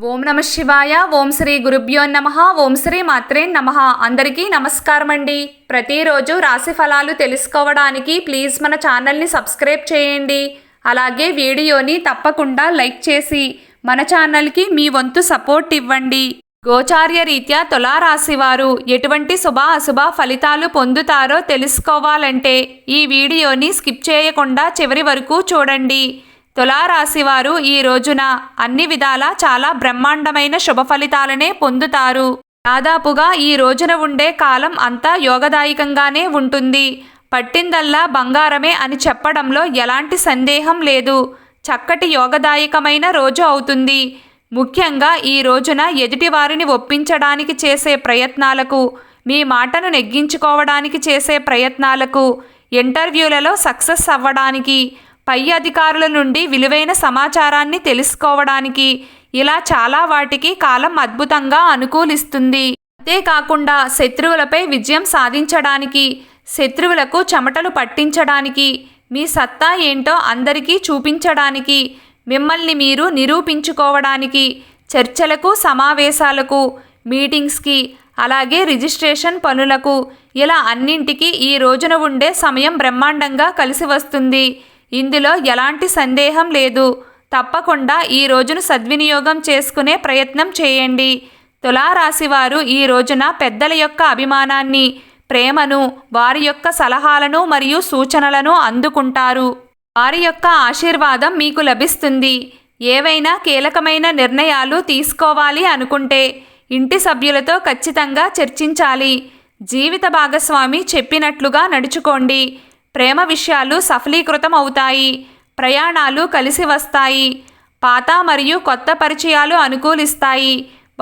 ఓం నమ శివాయ. ఓం శ్రీ గురుభ్యో నమః. ఓం శ్రీ మాత్రే నమః. అందరికీ నమస్కారం అండి. ప్రతిరోజు రాశి ఫలాలు తెలుసుకోవడానికి ప్లీజ్ మన ఛానల్ని సబ్స్క్రైబ్ చేయండి. అలాగే వీడియోని తప్పకుండా లైక్ చేసి మన ఛానల్కి మీ వంతు సపోర్ట్ ఇవ్వండి. గోచార్య రీత్యా తులారాశి వారు ఎటువంటి శుభ అశుభ ఫలితాలు పొందుతారో తెలుసుకోవాలంటే ఈ వీడియోని స్కిప్ చేయకుండా చివరి వరకు చూడండి. తులారాశి వారు ఈ రోజున అన్ని విధాలా చాలా బ్రహ్మాండమైన శుభ ఫలితాలనే పొందుతారు. దాదాపుగా ఈ రోజున ఉండే కాలం అంతా యోగదాయకంగానే ఉంటుంది. పట్టిందల్లా బంగారమే అని చెప్పడంలో ఎలాంటి సందేహం లేదు. చక్కటి యోగదాయకమైన రోజు అవుతుంది. ముఖ్యంగా ఈ రోజున ఎదుటివారిని ఒప్పించడానికి చేసే ప్రయత్నాలకు, మీ మాటను నెగ్గించుకోవడానికి చేసే ప్రయత్నాలకు, ఇంటర్వ్యూలలో సక్సెస్ అవ్వడానికి, పై అధికారుల నుండి విలువైన సమాచారాన్ని తెలుసుకోవడానికి, ఇలా చాలా వాటికి కాలం అద్భుతంగా అనుకూలిస్తుంది. అంతేకాకుండా శత్రువులపై విజయం సాధించడానికి, శత్రువులకు చెమటలు పట్టించడానికి, మీ సత్తా ఏంటో అందరికీ చూపించడానికి, మిమ్మల్ని మీరు నిరూపించుకోవడానికి, చర్చలకు, సమావేశాలకు, మీటింగ్స్కి, అలాగే రిజిస్ట్రేషన్ పనులకు, ఇలా అన్నింటికీ ఈ రోజున ఉండే సమయం బ్రహ్మాండంగా కలిసి వస్తుంది. ఇందులో ఎలాంటి సందేహం లేదు. తప్పకుండా ఈ రోజును సద్వినియోగం చేసుకునే ప్రయత్నం చేయండి. తులారాశి వారు ఈ రోజున పెద్దల యొక్క అభిమానాన్ని, ప్రేమను, వారి యొక్క సలహాలను మరియు సూచనలను అందుకుంటారు. వారి యొక్క ఆశీర్వాదం మీకు లభిస్తుంది. ఏవైనా కీలకమైన నిర్ణయాలు తీసుకోవాలి అనుకుంటే ఇంటి సభ్యులతో ఖచ్చితంగా చర్చించాలి. జీవిత భాగస్వామి చెప్పినట్లుగా నడుచుకోండి. ప్రేమ విషయాలు సఫలీకృతం అవుతాయి. ప్రయాణాలు కలిసి వస్తాయి. పాత మరియు కొత్త పరిచయాలు అనుకూలిస్తాయి.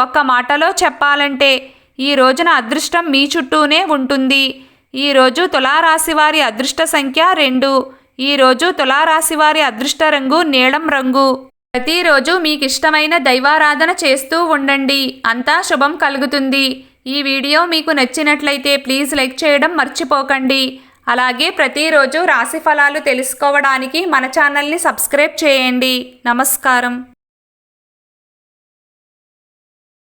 ఒక్క మాటలో చెప్పాలంటే ఈ రోజున అదృష్టం మీ చుట్టూనే ఉంటుంది. ఈరోజు తులారాశి వారి అదృష్ట సంఖ్య 2. ఈరోజు తులారాశి వారి అదృష్ట రంగు నీలం రంగు. ప్రతిరోజు మీకు ఇష్టమైన దైవారాధన చేస్తూ ఉండండి. అంతా శుభం కలుగుతుంది. ఈ వీడియో మీకు నచ్చినట్లయితే ప్లీజ్ లైక్ చేయడం మర్చిపోకండి. అలాగే ప్రతిరోజు రాశి ఫలాలు తెలుసుకోవడానికి మన ఛానల్ని సబ్స్క్రైబ్ చేయండి. నమస్కారం.